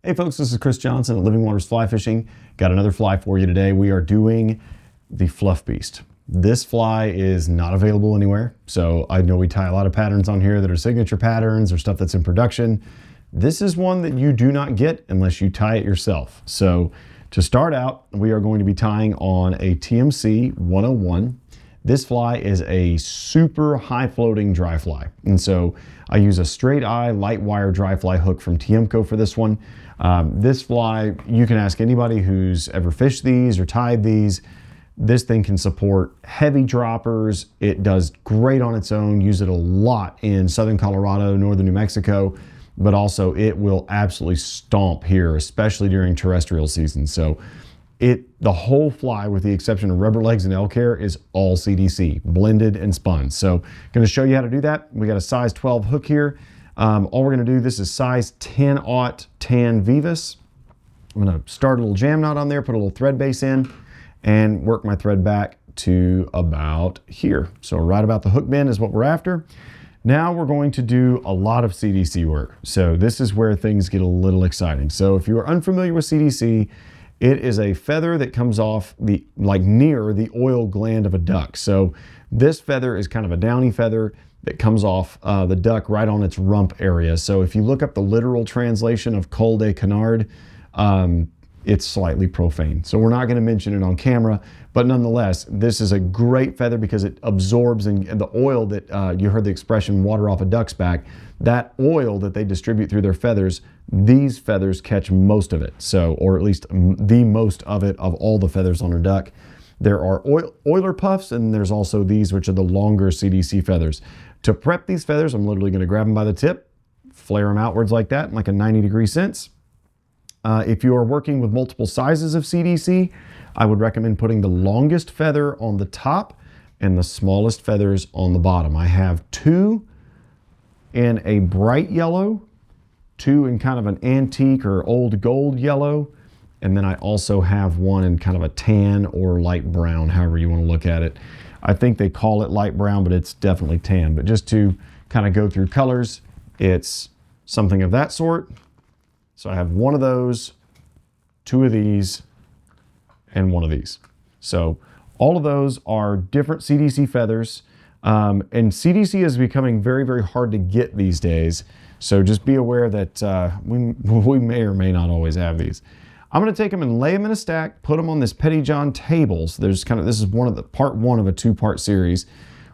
Hey folks, this is Chris Johnson at Living Waters Fly Fishing. Got another fly for you today. We are doing the Fluff Beast. This fly is not available anywhere. So I know we tie a lot of patterns on here that are signature patterns or stuff that's in production. This is one that you do not get unless you tie it yourself. So to start out, we are going to be tying on a TMC 101. This fly is a super high floating dry fly. And so I use a straight eye light wire dry fly hook from Tiemco for this one. This fly, you can ask anybody who's ever fished these or tied these. This thing can support heavy droppers. It does great on its own. Use it a lot in southern Colorado, northern New Mexico, but also it will absolutely stomp here, especially during terrestrial season. So the whole fly, with the exception of rubber legs and elk hair, is all CDC, blended and spun. So going to show you how to do that. We got a size 12 hook here. All we're going to do, this is size 10/aught tan Veevus. I'm going to start a little jam knot on there, put a little thread base in, and work my thread back to about here. So right about the hook bend is what we're after. Now we're going to do a lot of CDC work. So this is where things get a little exciting. So if you are unfamiliar with CDC, it is a feather that comes off near the oil gland of a duck. So this feather is kind of a downy feather that comes off the duck right on its rump area. So if you look up the literal translation of col de canard, it's slightly profane. So we're not going to mention it on camera, but nonetheless, this is a great feather because it absorbs, and the oil that you heard the expression water off a duck's back, that oil that they distribute through their feathers, these feathers catch most of it. So, or at least the most of it of all the feathers on a duck. There are oiler puffs, and there's also these, which are the longer CDC feathers. To prep these feathers, I'm literally going to grab them by the tip, flare them outwards like that, in like a 90-degree sense. If you are working with multiple sizes of CDC, I would recommend putting the longest feather on the top and the smallest feathers on the bottom. I have two in a bright yellow, two in kind of an antique or old gold yellow, and then I also have one in kind of a tan or light brown, however you want to look at it. I think they call it light brown, but it's definitely tan. But just to kind of go through colors, it's something of that sort. So I have one of those, two of these, and one of these. So all of those are different CDC feathers. And CDC is becoming very, very hard to get these days. So just be aware that we may or may not always have these. I'm going to take them and lay them in a stack, put them on this Petty John table. So there's this is part one of a two-part series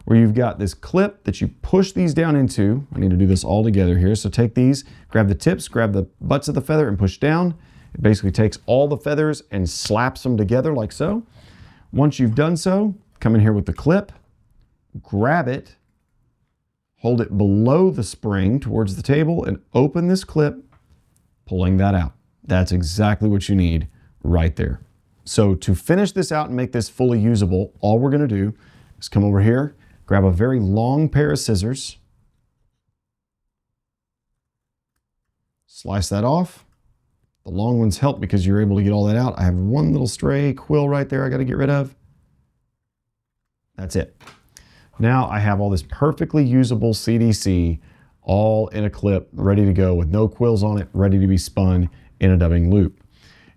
where you've got this clip that you push these down into. I need to do this all together here. So take these, grab the tips, grab the butts of the feather and push down. It basically takes all the feathers and slaps them together like so. Once you've done so, come in here with the clip, grab it, hold it below the spring towards the table and open this clip, pulling that out. That's exactly what you need right there. So to finish this out and make this fully usable, all we're going to do is come over here, grab a very long pair of scissors, slice that off. The long ones help because you're able to get all that out. I have one little stray quill right there I got to get rid of. That's it. Now I have all this perfectly usable CDC all in a clip, ready to go with no quills on it, ready to be spun in a dubbing loop.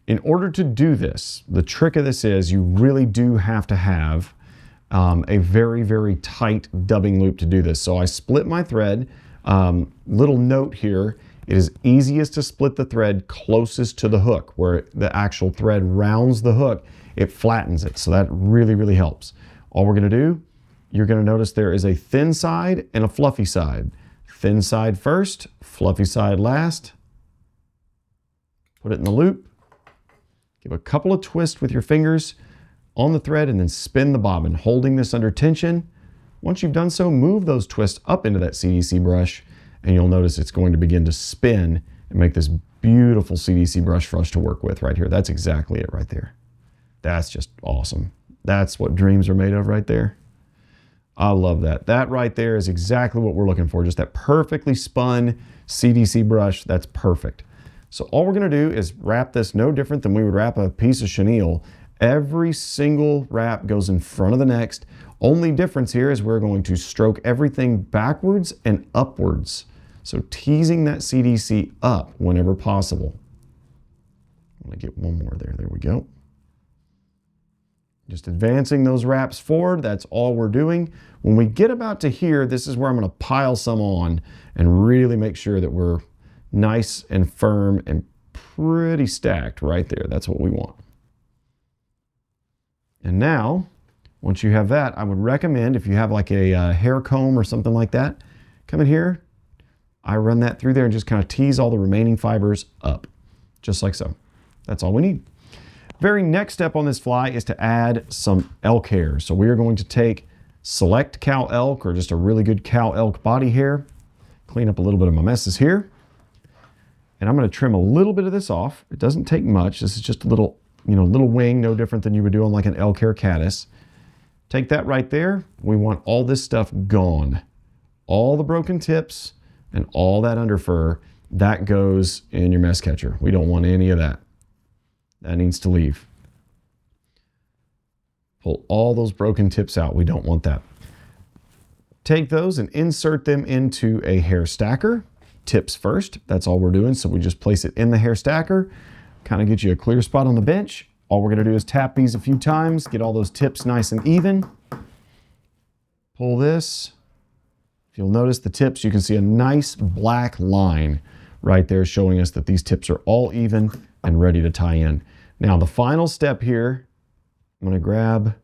In order to do this, the trick of this is you really do have to have a very, very tight dubbing loop to do this. So I split my thread. Little note here, it is easiest to split the thread closest to the hook where the actual thread rounds the hook. It flattens it, so that really, really helps. All we're going to do, you're going to notice there is a thin side and a fluffy side. Thin side first, fluffy side last. Put it in the loop. Give a couple of twists with your fingers on the thread and then spin the bobbin, holding this under tension. Once you've done so, move those twists up into that CDC brush and you'll notice it's going to begin to spin and make this beautiful CDC brush for us to work with right here. That's exactly it right there. That's just awesome. That's what dreams are made of right there. I love that. That right there is exactly what we're looking for. Just that perfectly spun CDC brush. That's perfect. So all we're going to do is wrap this no different than we would wrap a piece of chenille. Every single wrap goes in front of the next. Only difference here is we're going to stroke everything backwards and upwards. So teasing that CDC up whenever possible. I'm gonna get one more there. There we go. Just advancing those wraps forward, that's all we're doing. When we get about to here, this is where I'm gonna pile some on and really make sure that we're nice and firm and pretty stacked right there. That's what we want. And now, once you have that, I would recommend, if you have like a hair comb or something like that, come in here, I run that through there and just kind of tease all the remaining fibers up, just like so. That's all we need. Very next step on this fly is to add some elk hair. So we are going to take select cow elk or just a really good cow elk body hair, clean up a little bit of my messes here. And I'm going to trim a little bit of this off. It doesn't take much. This is just a little, little wing, no different than you would do on like an elk hair caddis. Take that right there. We want all this stuff gone. All the broken tips and all that under fur, that goes in your mess catcher. We don't want any of that. That needs to leave. Pull all those broken tips out. We don't want that. Take those and insert them into a hair stacker. Tips first. That's all we're doing. So we just place it in the hair stacker, kind of get you a clear spot on the bench. All we're going to do is tap these a few times, get all those tips nice and even. Pull this. If you'll notice the tips, you can see a nice black line right there showing us that these tips are all even and ready to tie in. Now the final step here, I'm going to grab,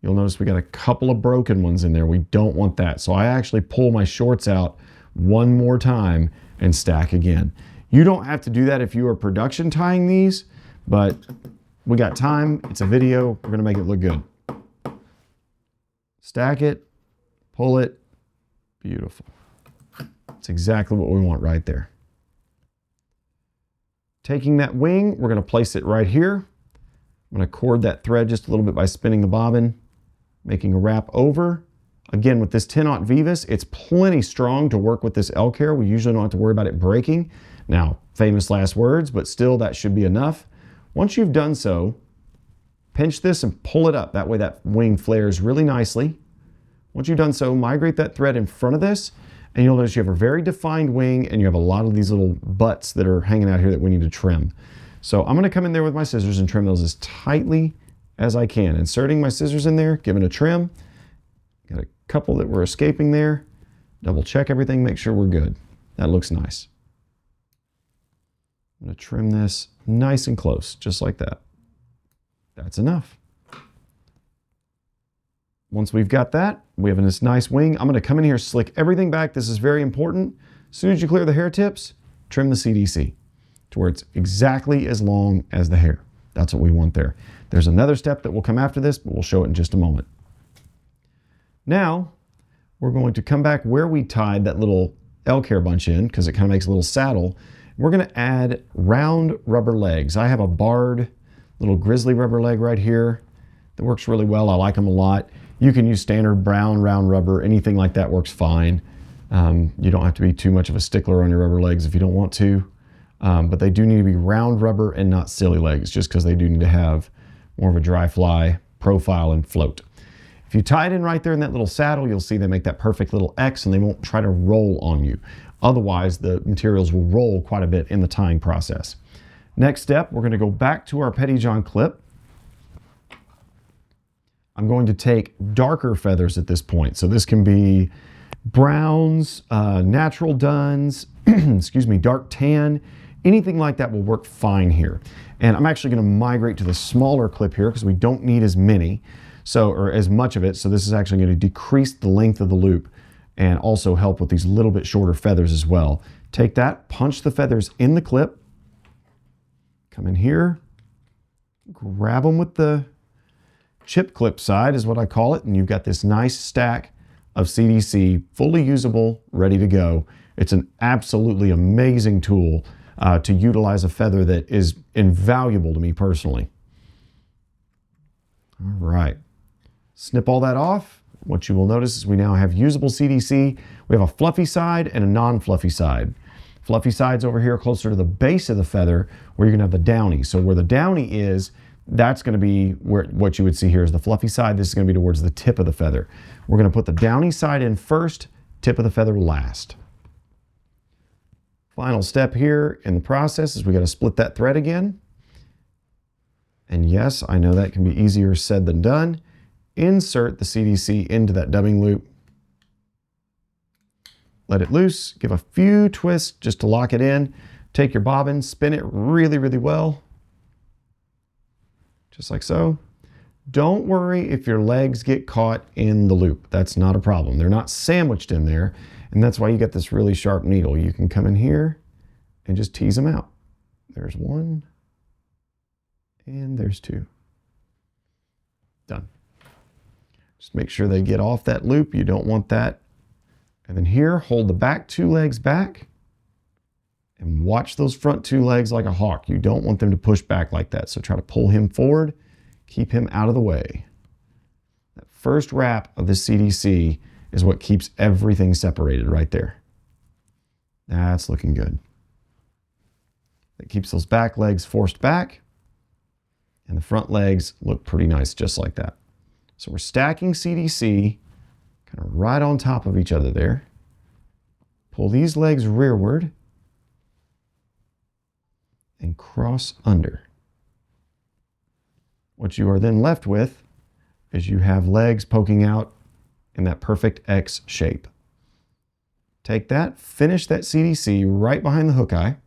you'll notice we got a couple of broken ones in there. We don't want that. So I actually pull my shorts out one more time and stack again. You don't have to do that if you are production tying these, but we got time. It's a video. We're going to make it look good. Stack it, pull it. Beautiful. That's exactly what we want right there. Taking that wing, we're going to place it right here. I'm going to cord that thread just a little bit by spinning the bobbin, making a wrap over. Again, with this 10-aught Veevus, it's plenty strong to work with this elk hair. We usually don't have to worry about it breaking. Now, famous last words, but still that should be enough. Once you've done so, pinch this and pull it up. That way that wing flares really nicely. Once you've done so, migrate that thread in front of this, and you'll notice you have a very defined wing and you have a lot of these little butts that are hanging out here that we need to trim. So I'm going to come in there with my scissors and trim those as tightly as I can. Inserting my scissors in there, giving a trim. Got a couple that were escaping there. Double check everything, make sure we're good. That looks nice. I'm going to trim this nice and close, just like that. That's enough. Once we've got that, we have this nice wing. I'm going to come in here, slick everything back. This is very important. As soon as you clear the hair tips, trim the CDC to where it's exactly as long as the hair. That's what we want there. There's another step that will come after this, but we'll show it in just a moment. Now, we're going to come back where we tied that little elk hair bunch in, because it kind of makes a little saddle. We're going to add round rubber legs. I have a barred little grizzly rubber leg right here that works really well. I like them a lot. You can use standard brown round rubber. Anything like that works fine. You don't have to be too much of a stickler on your rubber legs if you don't want to. But they do need to be round rubber and not silly legs, just because they do need to have more of a dry fly profile and float. If you tie it in right there in that little saddle, you'll see they make that perfect little X and they won't try to roll on you. Otherwise, the materials will roll quite a bit in the tying process. Next step, we're going to go back to our Pettyjohn clip. I'm going to take darker feathers at this point. So this can be browns, natural duns, excuse me, dark tan, anything like that will work fine here. And I'm actually going to migrate to the smaller clip here because we don't need as many, or as much of it. So this is actually going to decrease the length of the loop and also help with these little bit shorter feathers as well. Take that, punch the feathers in the clip, come in here, grab them with the chip clip side is what I call it, and you've got this nice stack of CDC, fully usable, ready to go. It's an absolutely amazing tool to utilize a feather that is invaluable to me personally. All right, snip all that off. What you will notice is we now have usable CDC. We have a fluffy side and a non-fluffy side. Fluffy side's over here closer to the base of the feather where you're gonna have the downy. So where the downy is, that's going to be where what you would see here is the fluffy side. This is going to be towards the tip of the feather. We're going to put the downy side in first, tip of the feather last. Final step here in the process is we got to split that thread again. And yes, I know that can be easier said than done. Insert the CDC into that dubbing loop. Let it loose, give a few twists just to lock it in. Take your bobbin, spin it really, really well. Just like so. Don't worry if your legs get caught in the loop. That's not a problem. They're not sandwiched in there, and that's why you get this really sharp needle. You can come in here and just tease them out. There's one, and there's two. Done. Just make sure they get off that loop. You don't want that. And then here, hold the back two legs back and watch those front two legs like a hawk. You don't want them to push back like that. So try to pull him forward, keep him out of the way. That first wrap of the CDC is what keeps everything separated right there. That's looking good. That keeps those back legs forced back, and the front legs look pretty nice just like that. So we're stacking CDC kind of right on top of each other there. Pull these legs rearward and cross under. What you are then left with is you have legs poking out in that perfect X shape. Take that, finish that CDC right behind the hook eye.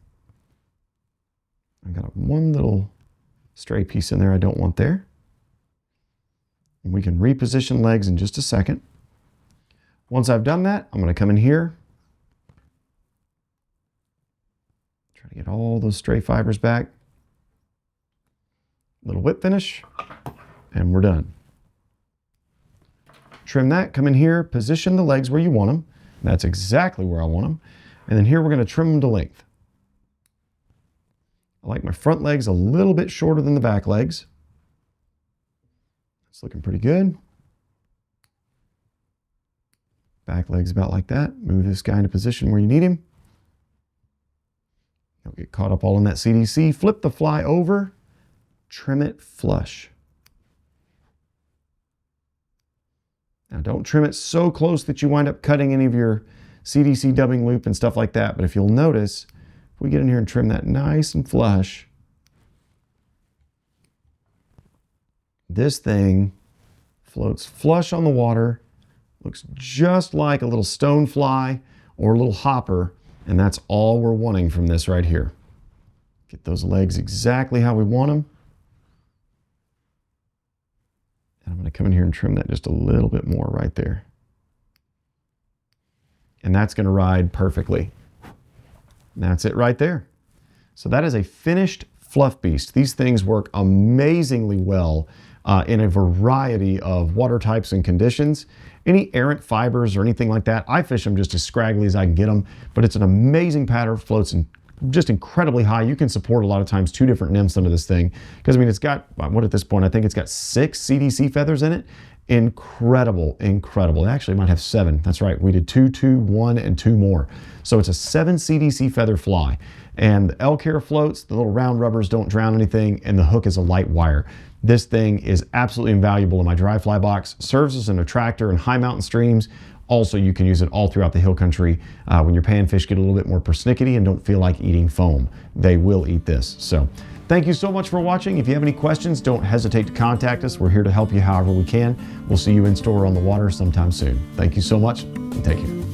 I've got one little stray piece in there I don't want there. And we can reposition legs in just a second. Once I've done that, I'm going to come in here. Try to get all those stray fibers back. Little whip finish, and we're done. Trim that, come in here, position the legs where you want them. That's exactly where I want them. And then here we're going to trim them to length. I like my front legs a little bit shorter than the back legs. It's looking pretty good. Back legs about like that. Move this guy into position where you need him. Don't get caught up all in that CDC. Flip the fly over. Trim it flush. Now don't trim it so close that you wind up cutting any of your CDC dubbing loop and stuff like that. But if you'll notice, if we get in here and trim that nice and flush, this thing floats flush on the water, looks just like a little stone fly or a little hopper, and that's all we're wanting from this right here. Get those legs exactly how we want them. And I'm going to come in here and trim that just a little bit more right there. And that's going to ride perfectly. And that's it right there. So that is a finished Fluff Beast. These things work amazingly well in a variety of water types and conditions. Any errant fibers or anything like that, I fish them just as scraggly as I can get them, but it's an amazing pattern, floats in just incredibly high. You can support a lot of times 2 different nymphs under this thing, because I mean, it's got, what at this point, I think it's got 6 CDC feathers in it. Incredible, incredible. It actually might have 7. That's right. We did 2, 2, 1, and 2 more. So it's a 7 CDC feather fly. And the elk hair floats, the little round rubbers don't drown anything, and the hook is a light wire. This thing is absolutely invaluable in my dry fly box. Serves as an attractor in high mountain streams. Also, you can use it all throughout the hill country when your panfish get a little bit more persnickety and don't feel like eating foam. They will eat this. So thank you so much for watching. If you have any questions, don't hesitate to contact us. We're here to help you however we can. We'll see you in store on the water sometime soon. Thank you so much, and take care.